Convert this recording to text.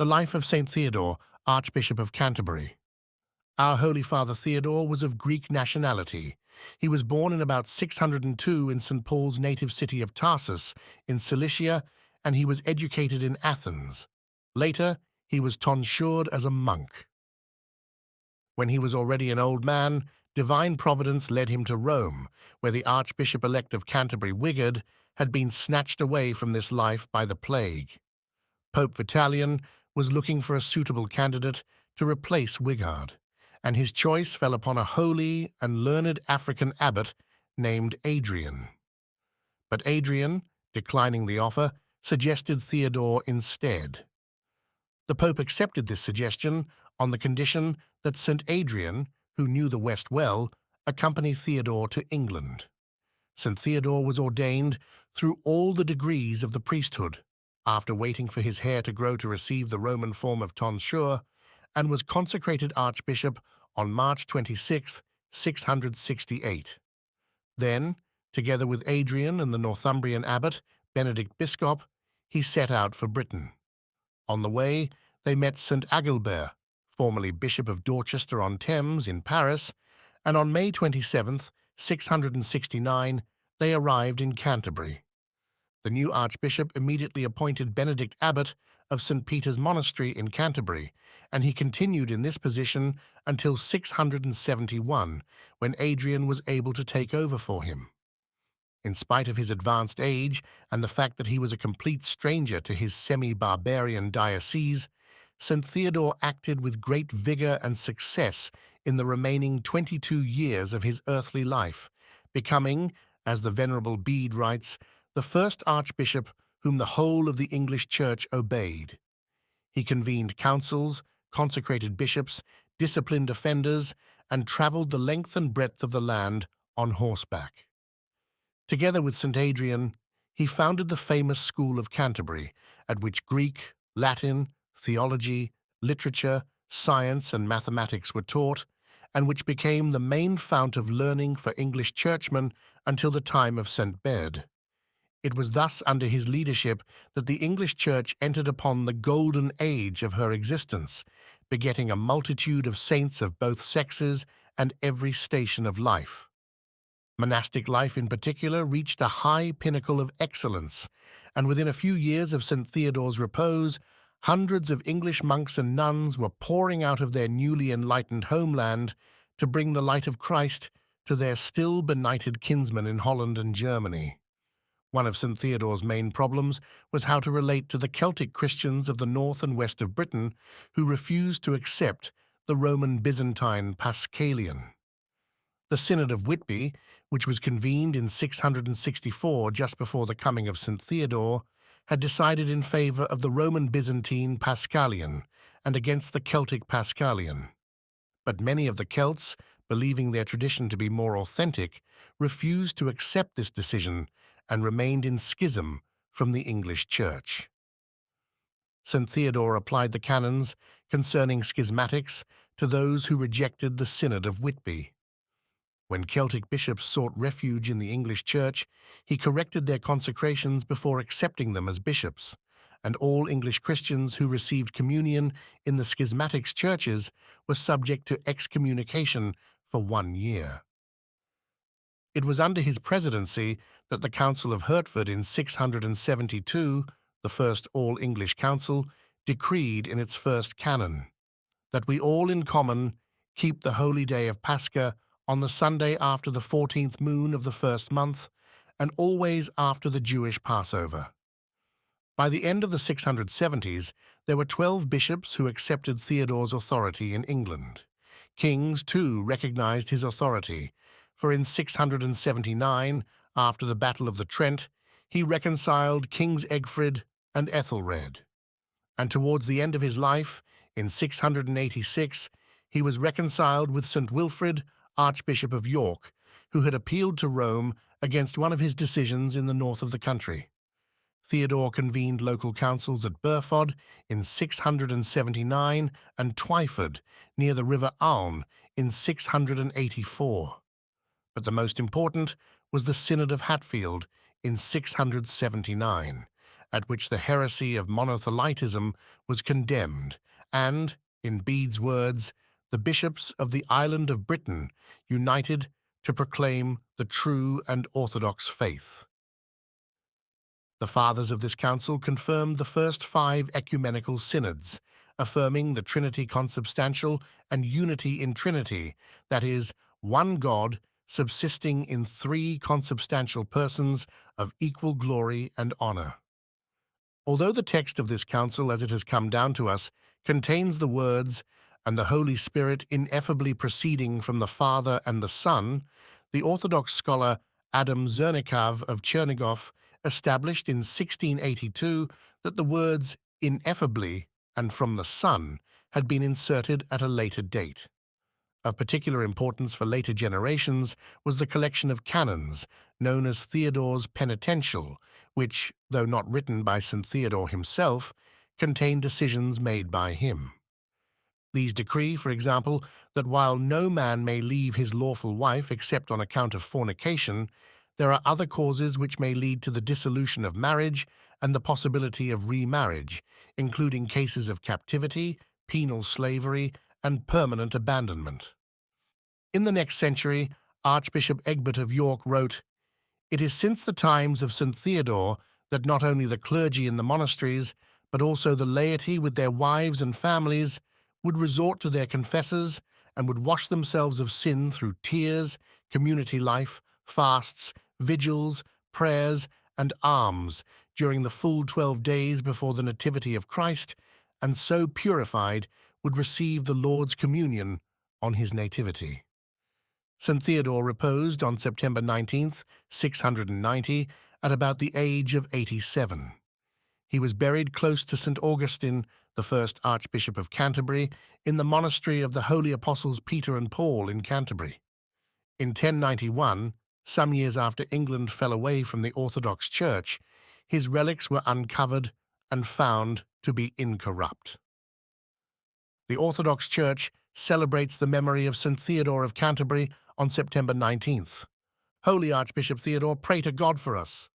The life of Saint Theodore, Archbishop of Canterbury. Our Holy Father Theodore was of Greek nationality. He was born in about 602 in St. Paul's native city of Tarsus in Cilicia, and he was educated in Athens. Later, he was tonsured as a monk. When he was already an old man, divine providence led him to Rome, where the Archbishop-elect of Canterbury, Wigard, had been snatched away from this life by the plague. Pope Vitalian was looking for a suitable candidate to replace Wigard, and his choice fell upon a holy and learned African abbot named Adrian. But Adrian, declining the offer, suggested Theodore instead. The Pope accepted this suggestion on the condition that St. Adrian, who knew the West well, accompany Theodore to England. St. Theodore was ordained through all the degrees of the priesthood, after waiting for his hair to grow to receive the Roman form of tonsure, and was consecrated archbishop on March 26, 668. Then, together with Adrian and the Northumbrian abbot, Benedict Biscop, he set out for Britain. On the way, they met St. Agilbert, formerly Bishop of Dorchester-on-Thames in Paris, and on May 27, 669, they arrived in Canterbury. The new archbishop immediately appointed Benedict abbot of St. Peter's Monastery in Canterbury, and he continued in this position until 671, when Adrian was able to take over for him. In spite of his advanced age and the fact that he was a complete stranger to his semi-barbarian diocese, St. Theodore acted with great vigor and success in the remaining 22 years of his earthly life, becoming, as the Venerable Bede writes, the first archbishop whom the whole of the English Church obeyed. He convened councils, consecrated bishops, disciplined offenders, and travelled the length and breadth of the land on horseback. Together with St. Adrian, he founded the famous School of Canterbury, at which Greek, Latin, theology, literature, science, and mathematics were taught, and which became the main fount of learning for English churchmen until the time of St. Bede. It was thus under his leadership that the English Church entered upon the golden age of her existence, begetting a multitude of saints of both sexes and every station of life. Monastic life in particular reached a high pinnacle of excellence, and within a few years of St. Theodore's repose, hundreds of English monks and nuns were pouring out of their newly enlightened homeland to bring the light of Christ to their still benighted kinsmen in Holland and Germany. One of St. Theodore's main problems was how to relate to the Celtic Christians of the north and west of Britain who refused to accept the Roman Byzantine Paschalian. The Synod of Whitby, which was convened in 664 just before the coming of St. Theodore, had decided in favor of the Roman Byzantine Paschalian and against the Celtic Paschalian. But many of the Celts, believing their tradition to be more authentic, refused to accept this decision and remained in schism from the English Church. St. Theodore applied the canons concerning schismatics to those who rejected the Synod of Whitby. When Celtic bishops sought refuge in the English Church, he corrected their consecrations before accepting them as bishops, and all English Christians who received communion in the schismatics' churches were subject to excommunication for 1 year. It was under his presidency that the Council of Hertford in 672, the first all-English council, decreed in its first canon, that we all in common keep the holy day of Pascha on the Sunday after the 14th moon of the first month, and always after the Jewish Passover. By the end of the 670s, there were 12 bishops who accepted Theodore's authority in England. Kings, too, recognized his authority, for in 679, after the Battle of the Trent, he reconciled Kings Egfrid and Ethelred. And towards the end of his life, in 686, he was reconciled with St. Wilfrid, Archbishop of York, who had appealed to Rome against one of his decisions in the north of the country. Theodore convened local councils at Burford in 679 and Twyford, near the River Alne, in 684. But the most important was the Synod of Hatfield in 679, at which the heresy of monothelitism was condemned, and, in Bede's words, the bishops of the island of Britain united to proclaim the true and orthodox faith. The fathers of this council confirmed the first 5 ecumenical synods, affirming the Trinity consubstantial and unity in Trinity, that is, one God subsisting in 3 consubstantial persons of equal glory and honor. Although the text of this council, as it has come down to us, contains the words, "and the Holy Spirit ineffably proceeding from the Father and the Son," the Orthodox scholar Adam Zernikow of Chernigov established in 1682 that the words "ineffably" and "from the Son" had been inserted at a later date. Of particular importance for later generations was the collection of canons, known as Theodore's Penitential, which, though not written by St. Theodore himself, contained decisions made by him. These decree, for example, that while no man may leave his lawful wife except on account of fornication, there are other causes which may lead to the dissolution of marriage and the possibility of remarriage, including cases of captivity, penal slavery, and permanent abandonment. In the next century, Archbishop Egbert of York wrote, "It is since the times of St. Theodore that not only the clergy in the monasteries, but also the laity with their wives and families, would resort to their confessors and would wash themselves of sin through tears, community life, fasts, vigils, prayers, and alms during the full 12 days before the Nativity of Christ, and so purified would receive the Lord's communion on his nativity." St. Theodore reposed on September 19th, 690, at about the age of 87. He was buried close to St. Augustine, the first Archbishop of Canterbury, in the monastery of the Holy Apostles Peter and Paul in Canterbury. In 1091, some years after England fell away from the Orthodox Church, his relics were uncovered and found to be incorrupt. The Orthodox Church celebrates the memory of St. Theodore of Canterbury on September 19th. Holy Archbishop Theodore, pray to God for us.